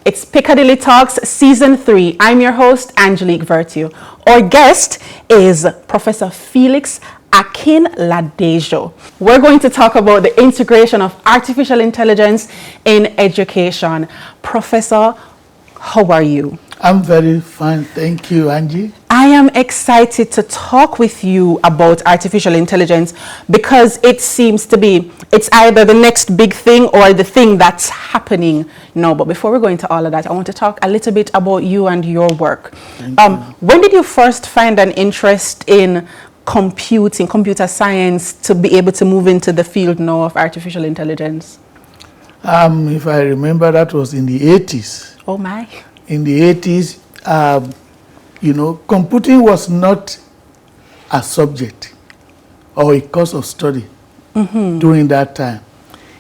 It's Piccadilly Talks Season 3. I'm your host, Angelique Virtue. Our guest is Professor Felix Akinladejo. We're going to talk about the integration of artificial intelligence in education. Professor, how are you? I'm very fine, thank you, Angie. I am excited to talk with you about artificial intelligence because it seems to be, it's either the next big thing or the thing that's happening now. But before we go into all of that, I want to talk a little bit about you and your work. When did you first find an interest in computer science to be able to move into the field now of artificial intelligence? If I remember, that was in the 80s. Oh my. In the 80s, you know, computing was not a subject or a course of study during that time.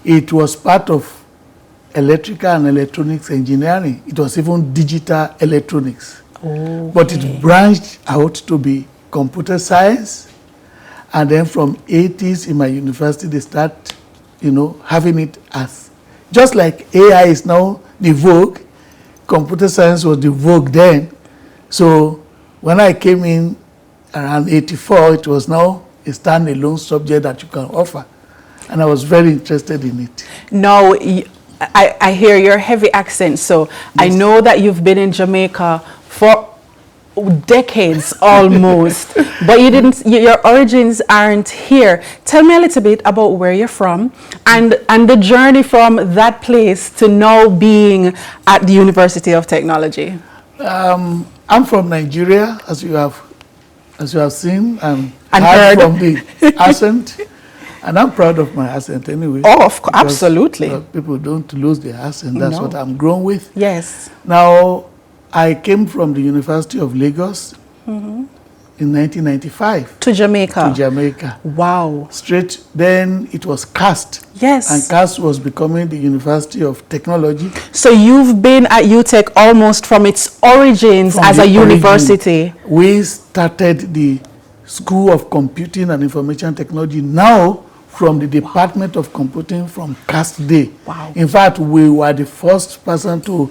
It was part of electrical and electronics engineering. It was even digital electronics. Okay. But it branched out to be computer science. And then from 80s in my university, they start, you know, having it as, just like AI is now the vogue, computer science was the vogue then. So when I came in around 84, it was now a standalone subject that you can offer. And I was very interested in it. Now, I hear your heavy accent, so yes. I know that you've been in Jamaica for decades almost, but you didn't, your origins aren't here. Tell me a little bit about where you're from and the journey from that place to now being at the University of Technology. I'm from Nigeria, as you have seen and heard from the accent, and I'm proud of my accent anyway. Oh, of course, absolutely. People don't lose their accent. That's what I'm grown with. Yes. Now, I came from the University of Lagos in 1995. To Jamaica? To Jamaica. Wow. Straight, then it was CAST. Yes. And CAST was becoming the University of Technology. So you've been at Utech almost from its origins as a university. We started the School of Computing and Information Technology now from the Department of Computing from CAST Day. Wow. In fact, we were the first person to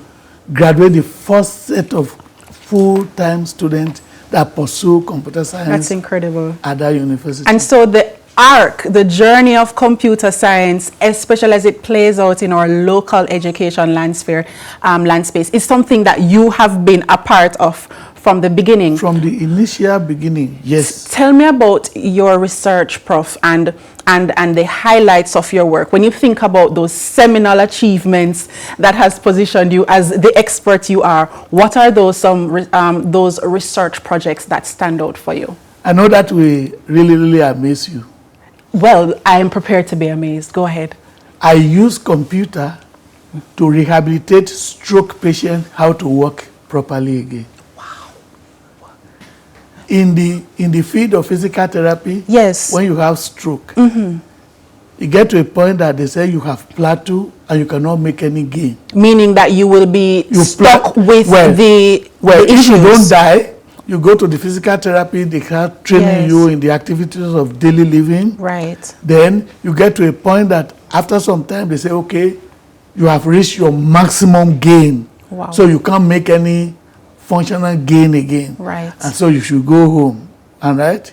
graduate the first set of full-time students that pursue computer science. That's incredible. At that university. And so the arc, the journey of computer science, especially as it plays out in our local education landspace, is something that you have been a part of from the beginning. From the initial beginning, yes. Tell me about your research, Prof, and the highlights of your work. When you think about those seminal achievements that has positioned you as the expert you are, what are those those research projects that stand out for you? I know that we really amaze you. Well, I am prepared to be amazed. Go ahead. I use computer to rehabilitate stroke patients how to walk properly again. In the field of physical therapy, yes, when you have stroke, you get to a point that they say you have plateau and you cannot make any gain. Meaning that you will be stuck with the if you don't die, you go to the physical therapy, they start training you in the activities of daily living. Right. Then you get to a point that after some time they say, okay, you have reached your maximum gain. Wow. So you can't make any functional gain again. Right. And so you should go home. All right?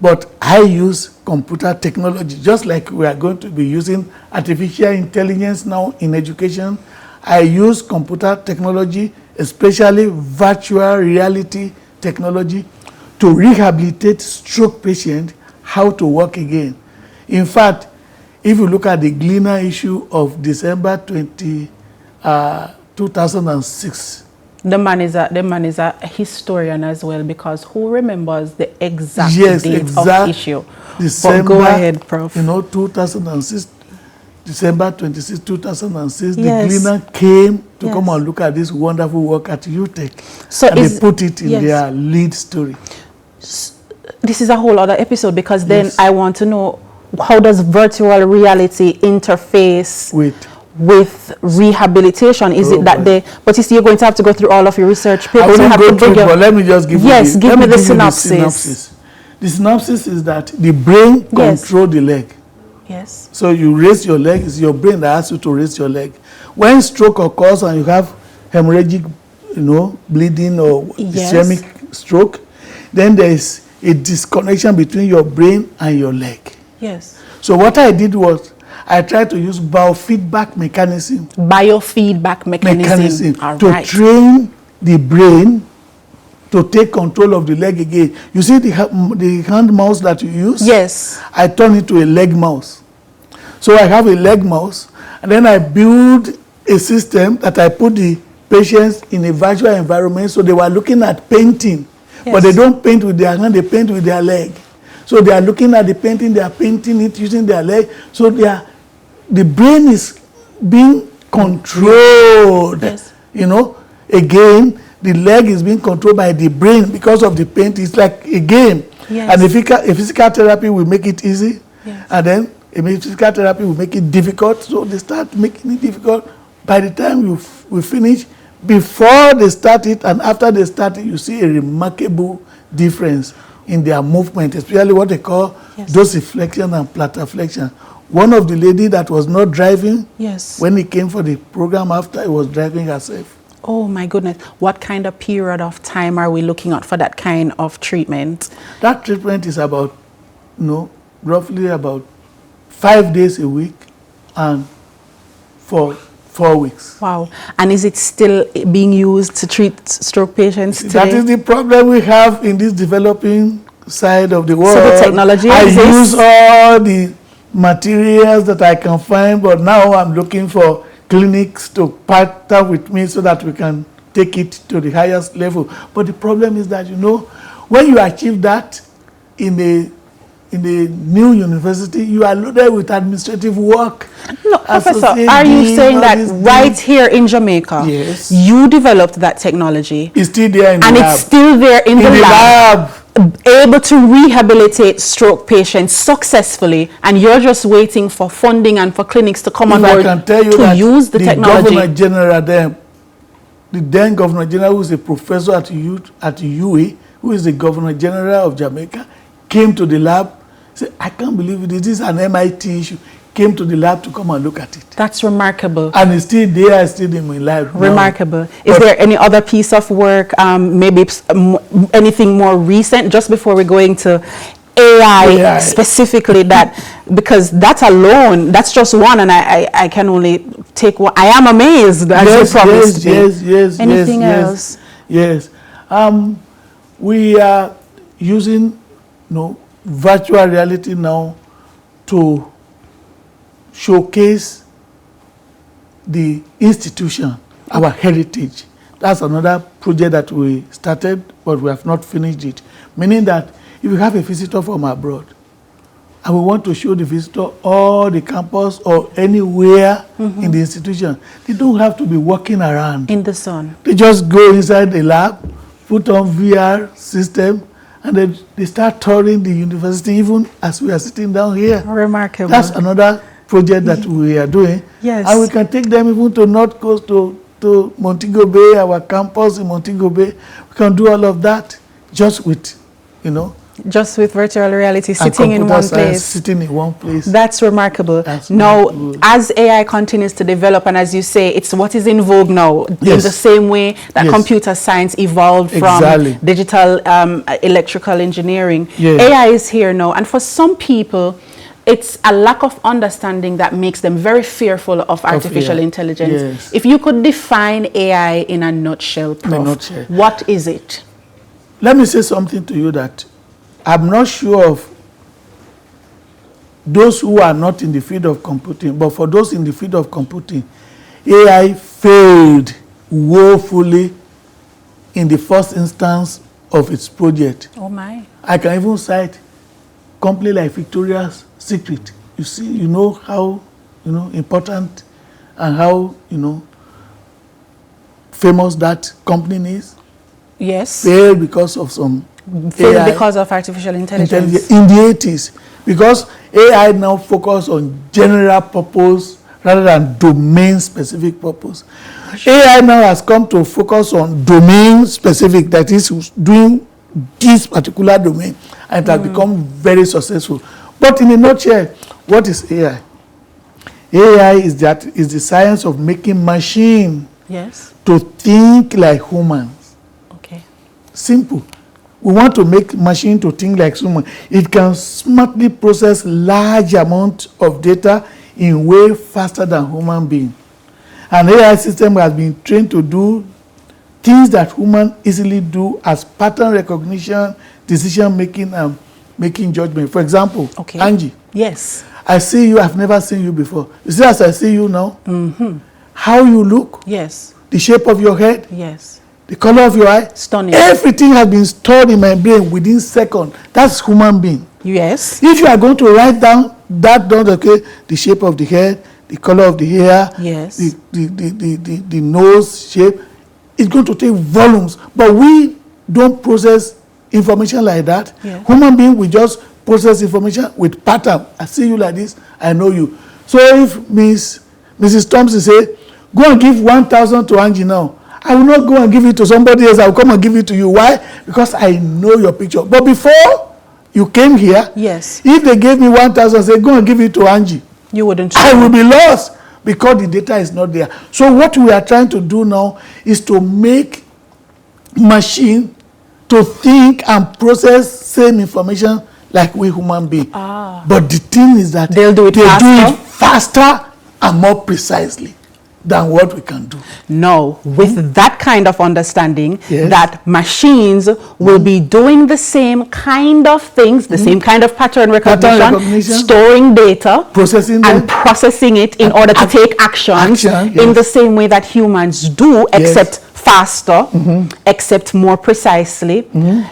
But I use computer technology, just like we are going to be using artificial intelligence now in education. I use computer technology, especially virtual reality technology, to rehabilitate stroke patients how to walk again. In fact, if you look at the Gleaner issue of December 2006, the man is a historian as well, because who remembers the exact date of issue? December, but go ahead, Prof. You know, 2006, December 26, 2006, Yes. the Gleaner came to Yes. come and look at this wonderful work at Utech. So and is- they put it in yes. their lead story. This is a whole other episode, because then Yes. I want to know, how does virtual reality interface with rehabilitation? Is it that boy. they, but you see, you're going to have to go through all of your research I papers. You won't have go to through bring it, your- but let me just give Yes, you give me the give you synopsis. The synopsis is that the brain Yes. controls the leg. Yes. So you raise your leg, it's your brain that asks you to raise your leg. When stroke occurs and you have hemorrhagic, bleeding or Yes. ischemic stroke, then there is a disconnection between your brain and your leg. Yes. So what I did was I tried to use biofeedback mechanism Biofeedback mechanism. All to right. train the brain to take control of the leg again. You see the hand mouse that you use? Yes. I turn it to a leg mouse. So I have a leg mouse, and then I build a system that I put the patients in a virtual environment, so they were looking at painting. Yes. But they don't paint with their hand, they paint with their leg. So they are looking at the painting, they are painting it using their leg. So the brain is being controlled. Yes. Again, the leg is being controlled by the brain because of the paint. It's like a game. Yes. And a physical therapy will make it easy. Yes. And then a physical therapy will make it difficult. So they start making it difficult. By the time we finish, before they start it and after they start it, you see a remarkable difference in their movement, especially what they call Yes. dorsiflexion and plantarflexion. One of the lady that was not driving, Yes. when he came for the program after, he was driving herself. Oh my goodness. What kind of period of time are we looking at for that kind of treatment? That treatment is about, roughly about 5 days a week and for 4 weeks. Wow. And is it still being used to treat stroke patients today? That is the problem we have in this developing side of the world. So the technology I exists. use all the materials that I can find, but now I'm looking for clinics to partner with me so that we can take it to the highest level. But the problem is that, when you achieve that in a new university, you are loaded with administrative work. No, Professor, Associate are you dean, saying all that these right things. here in Jamaica, Yes. you developed that technology, It's still there in the and lab. it's still there in the lab, able to rehabilitate stroke patients successfully, and you're just waiting for funding and for clinics to come on If I board can tell you to that use the technology? Governor General then, the then Governor General, who is a professor at UWE, who is the Governor General of Jamaica, came to the lab, said, I can't believe it, this is an MIT issue, came to the lab to come and look at it. That's remarkable. And it's still there, it's still in my lab. now. Remarkable. Is there any other piece of work, maybe anything more recent, just before we go into AI specifically, that, because that alone, that's just one, and I can only take one. I am amazed, as you promised me. Yes. Anything else? Yes. We are using virtual reality now to showcase the institution, our heritage. That's another project that we started, but we have not finished it. Meaning that if you have a visitor from abroad, and we want to show the visitor all the campus or anywhere in the institution, they don't have to be walking around. In the sun. They just go inside the lab, put on VR system, and then they start touring the university, even as we are sitting down here. Remarkable. That's another project that we are doing. Yes. And we can take them even to North Coast, to Montego Bay, our campus in Montego Bay. We can do all of that just with, Just with virtual reality, and sitting in computer one science, place. sitting in one place. That's remarkable. That's now, remarkable. as AI continues to develop, and as you say, it's what is in vogue now, in Yes. the same way that Yes. computer science evolved Exactly. from digital electrical engineering. Yes. AI is here now, and for some people, it's a lack of understanding that makes them very fearful of artificial AI. intelligence. Yes. If you could define AI in a nutshell, Prof, nutshell. what is it? Let me say something to you that I'm not sure of those who are not in the field of computing, but for those in the field of computing, AI failed woefully in the first instance of its project. Oh my. I can even cite company like Victoria's Secret. You see, how important and how, famous that company is. Yes. Failed because of some Failed because of artificial intelligence. In the 80s. Because AI now focus on general purpose rather than domain-specific purpose. AI now has come to focus on domain-specific, that is, doing this particular domain, and it has become very successful. But in a nutshell, what is AI? AI is the science of making machine to think like humans. Okay. Simple. We want to make machine to think like human. It can smartly process large amount of data in way faster than human being. An AI system has been trained to do things that humans easily do, as pattern recognition, decision making, and making judgment. For example, Angie. Yes. I see you, I've never seen you before. You see, as I see you now, how you look, yes, the shape of your head, yes, the color of your eye, stunning. Everything has been stored in my brain within seconds. That's human being. Yes. If you are going to write down okay, the shape of the head, the color of the hair, yes, the nose shape, it's going to take volumes. But we don't process information like that. Yeah. Human being, we just process information with pattern. I see you like this, I know you. So if Mrs. Thompson say, go and give 1,000 to Angie now, I will not go and give it to somebody else. I will come and give it to you. Why? Because I know your picture. But before you came here, yes, if they gave me 1,000, say, go and give it to Angie, you wouldn't. I will be lost because the data is not there. So what we are trying to do now is to make machine to think and process same information like we human beings. But the thing is that they'll do it faster and more precisely than what we can do. No, with that kind of understanding, that machines will be doing the same kind of things, the same kind of pattern recognition, storing data, processing it in order to take actions in the same way that humans do, except faster, except more precisely.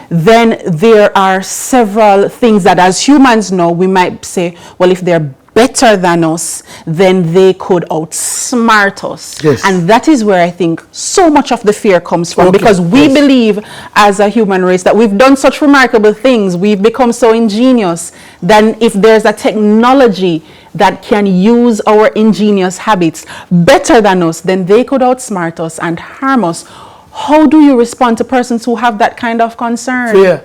Then there are several things that as humans know, we might say, well, if they're better than us, then they could outsmart us. Yes. And that is where I think so much of the fear comes from, because we believe as a human race that we've done such remarkable things, we've become so ingenious, then if there's a technology that can use our ingenious habits better than us, then they could outsmart us and harm us. How do you respond to persons who have that kind of concern? Fear.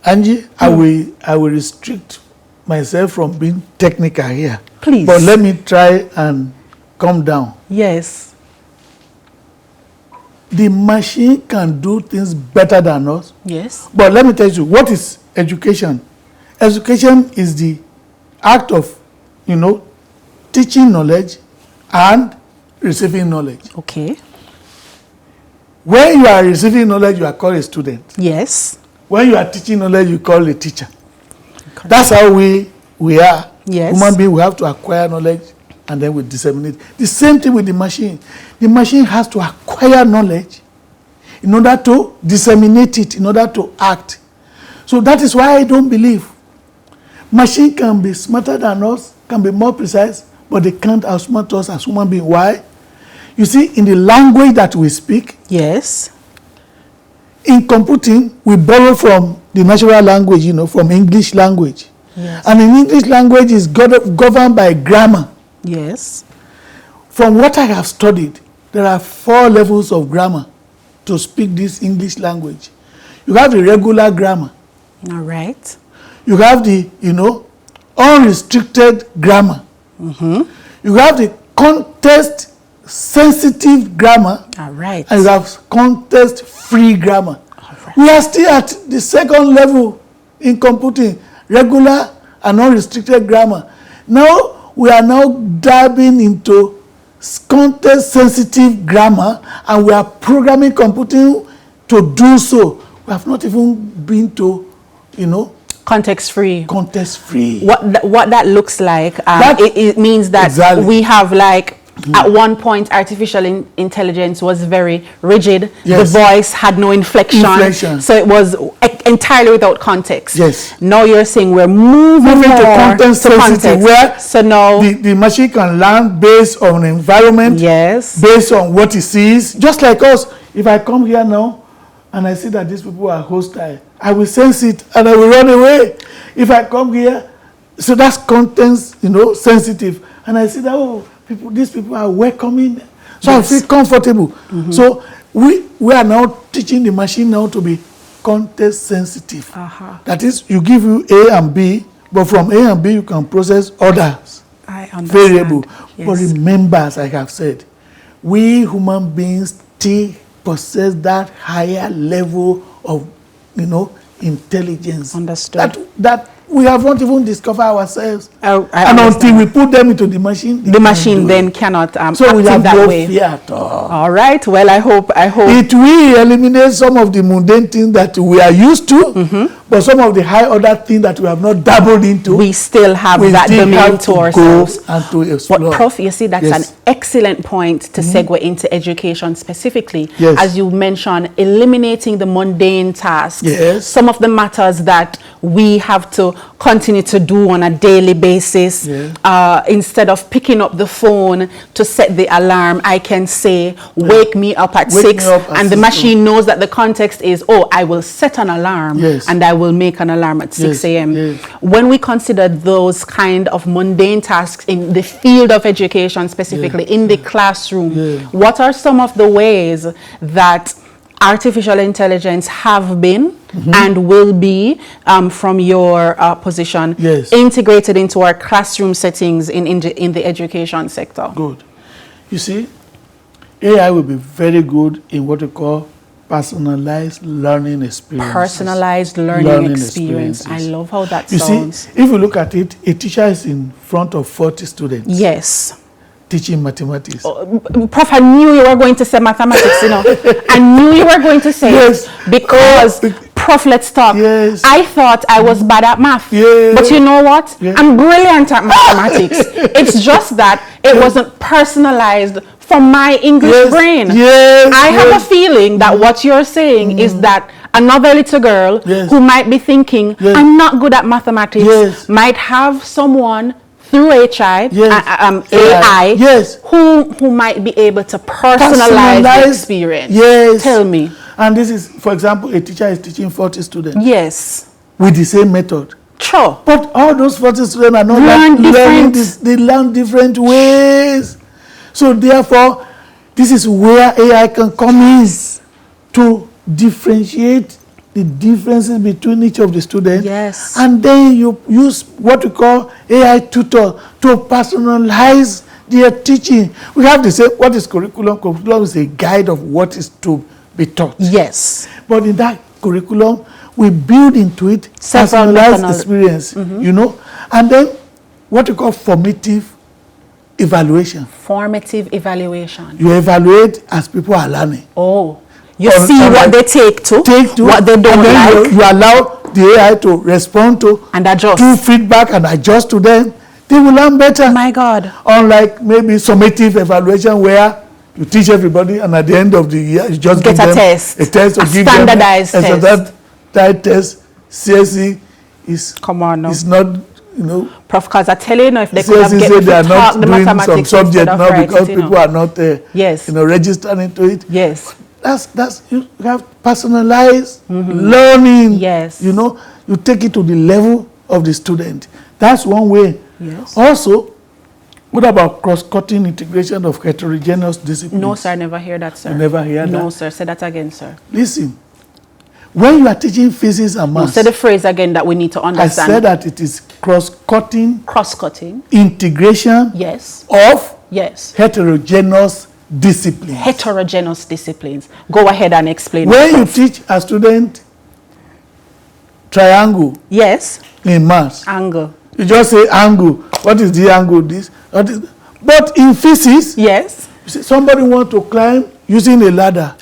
Angie, I will restrict myself from being technical here. Please. But let me try and calm down. Yes. The machine can do things better than us. Yes. But let me tell you, what is education? Education is the act of, teaching knowledge and receiving knowledge. Okay. When you are receiving knowledge, you are called a student. Yes. When you are teaching knowledge, you call a teacher. Correct. That's how we are. Yes. Human beings, we have to acquire knowledge and then we disseminate. The same thing with the machine. The machine has to acquire knowledge in order to disseminate it, in order to act. So that is why I don't believe machine can be smarter than us, can be more precise, but they can't outsmart us as human beings. Why? You see, in the language that we speak, yes, in computing, we borrow from the natural language, from English language. Yes. And in English language is governed by grammar. Yes. From what I have studied, there are 4 levels of grammar to speak this English language. You have the regular grammar. All right. You have the, unrestricted grammar. You have the context-sensitive grammar. All right. And you have context-free grammar. All right. We are still at the 2nd level in computing, regular and unrestricted grammar. Now, we are now diving into context-sensitive grammar, and we are programming computing to do so. We have not even been to, context-free. Context-free. What that looks like, it means that we have At one point, artificial intelligence was very rigid. Yes. The voice had no inflection. So it was entirely without context. Yes. Now you're saying we're moving to content sensitive, where so now the machine can learn based on environment, yes, based on what it sees. Just like us, if I come here now and I see that these people are hostile, I will sense it and I will run away. If I come here, so that's content, sensitive, and I see that these people are welcoming, so yes. I feel comfortable. So we are now teaching the machine now to be context sensitive. That is, you give you A and B, but from A and B you can process others. I understand. Variable. Yes. But remember, as I have said, we human beings still possess that higher level of, intelligence. Understood. That we have not even discovered ourselves. And until we put them into the machine, the machine then cannot so we have that no way. Fear at all. All right. Well, I hope it will eliminate some of the mundane things that we are used to, but some of the other things that we have not dabbled into, we still have that domain to ourselves. And to explore. But Prof, you see, that's an excellent point to segue into education specifically. Yes. As you mentioned, eliminating the mundane tasks. Yes. Some of the matters that we have to continue to do on a daily basis. Instead of picking up the phone to set the alarm, I can say, wake me up at 6, and the machine knows that the context is, I will set an alarm and I will make an alarm at 6 a.m. When we consider those kind of mundane tasks in the field of education, specifically in the classroom, what are some of the ways that artificial intelligence have been and will be, from your position, integrated into our classroom settings in the education sector? Good. You see, AI will be very good in what we call personalized learning experience. Personalized learning experience. I love how that sounds. See, if you look at it, a teacher is in front of 40 students. Yes. Teaching mathematics. Prof, I knew you were going to say mathematics, I knew you were going to say it because, Prof, let's talk. Yes. I thought I was bad at math. But you know what? I'm brilliant at mathematics. It's just that it wasn't personalized for my English brain. I have a feeling that what you're saying is that another little girl who might be thinking, I'm not good at mathematics, might have someone through AI, who might be able to personalize the experience. Tell me. And this is, for example, a teacher is teaching 40 students. Yes. With the same method. Sure. But all those 40 students are not learning they learn different ways. So therefore, this is where AI can come in to differentiate the differences between each of the students. Yes. And then you use what we call AI tutor to personalize their teaching. We have to say, what is curriculum? Curriculum is a guide of what is to be taught. Yes. But in that curriculum, we build into it personalized experience, and then what we call formative evaluation. Formative evaluation. You evaluate as people are learning. You see what they take to, what they don't like. You allow the AI to respond to and adjust. To feedback and adjust to them. They will learn better. My God. Unlike maybe summative evaluation where you teach everybody and at the end of the year you just get give a them test. A test, a standardized test. That test, CSE is. Come on now. It's not. Prof, because I tell you, if they could have get they are not the doing mathematics some subject now because it, people are not registering into it. Yes. That's you have personalized learning. Yes. You take it to the level of the student. That's one way. Yes. Also, what about cross-cutting integration of heterogeneous disciplines? No, sir, I never hear that, sir. You never hear that? No, sir. Say that again, sir. Listen. When you are teaching physics and maths, say the phrase again that we need to understand. I said that it is cross-cutting. Cross-cutting. Integration. Yes. Of. Yes. Heterogeneous disciplines. Heterogeneous disciplines. Go ahead and explain. When you teach a student triangle. Yes. In maths. Angle. You just say angle. What is the angle? This. But in physics. Yes. You see, somebody wants to climb using a ladder.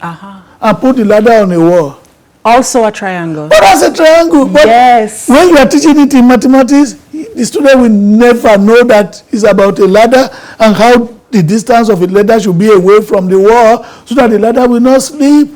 And put the ladder on a wall. Also a triangle. But that's a triangle. But yes. When you are teaching it in mathematics, the student will never know that it's about a ladder and how the distance of a ladder should be away from the wall so that the ladder will not slip.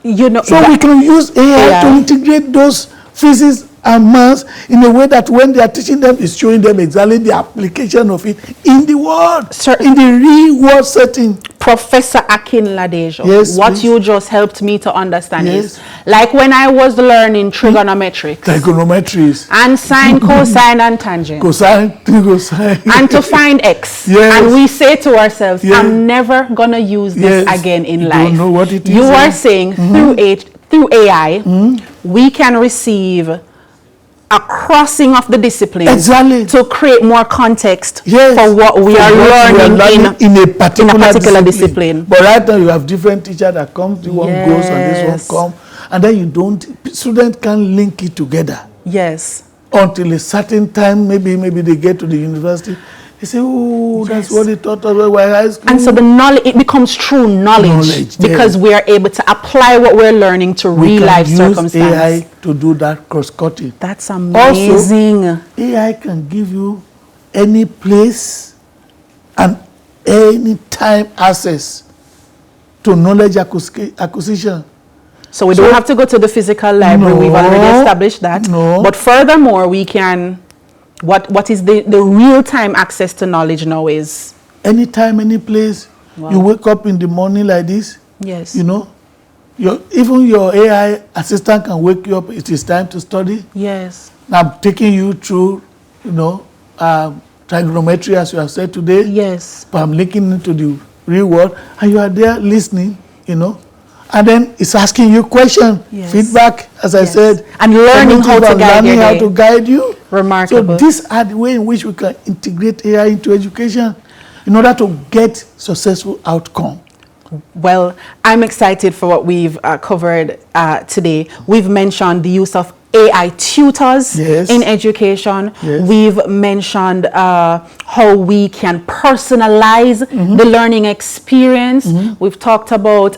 You know, So we can use AI to integrate those physics and maths in a way that when they are teaching them, it's showing them exactly the application of it in the world, in the real world setting. Professor Akinladejo, yes, what please. you just helped me to understand is, like when I was learning trigonometrics, and sine, cosine, and tangent, cosine, and to find x, and we say to ourselves, I'm never gonna use this again in life. Don't know what it is. You are saying through AI, we can receive a crossing of the disciplines to create more context for what we are learning in a particular discipline. But right now you have different teachers that come, this one goes and this one comes, and then you don't, students can link it together. Yes. Until a certain time, maybe they get to the university, they say, oh, that's what they taught us while high school. And so the knowledge, it becomes true knowledge because we are able to apply what we're learning to real life circumstances. AI to do that cross-cutting. That's amazing. Also, AI can give you any place and any time access to knowledge acquisition. So we don't have to go to the physical library. We've already established that. But furthermore, we can. What is the real-time access to knowledge now is? Anytime, any place. Wow. You wake up in the morning like this. Yes. You know, even your AI assistant can wake you up. It is time to study. Yes. I'm taking you through, you know, trigonometry, as you have said today. Yes. But I'm linking into the real world, and you are there listening, you know. And then it's asking you questions, feedback, as I said. And learning how to guide you. Remarkable. So these are the way in which we can integrate AI into education in order to get successful outcome. Well, I'm excited for what we've covered today. We've mentioned the use of AI tutors in education. We've mentioned how we can personalize the learning experience. We've talked about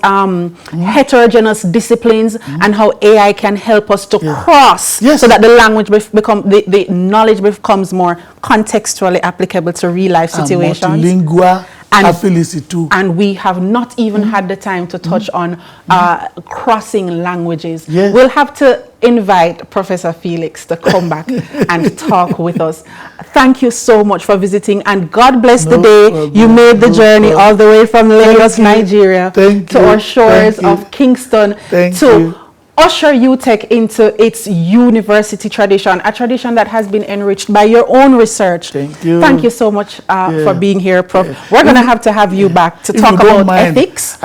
heterogeneous disciplines and how AI can help us to cross so that the language the knowledge becomes more contextually applicable to real life situations. Multilingual. And we have not even had the time to touch on crossing languages. We'll have to invite Professor Felix to come back and talk with us. Thank you so much for visiting, and God bless the day you made the journey all the way from Lagos, Nigeria to our shores of Kingston to usher Utech into its university tradition, a tradition that has been enriched by your own research. Thank you. Thank you so much for being here, Prof. We're going to have you back to talk about ethics.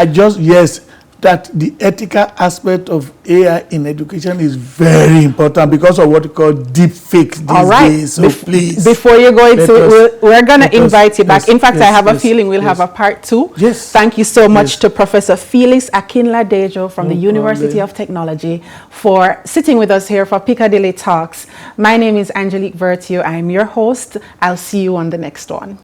That the ethical aspect of AI in education is very important because of what we call deep fakes these days. So please. Before you go into, we're going to invite you back. In fact, I have a feeling we'll have a part 2. Thank you so much to Professor Felix Akinladejo from the University of Technology for sitting with us here for Piccadilly Talks. My name is Angelique Vertue. I'm your host. I'll see you on the next one.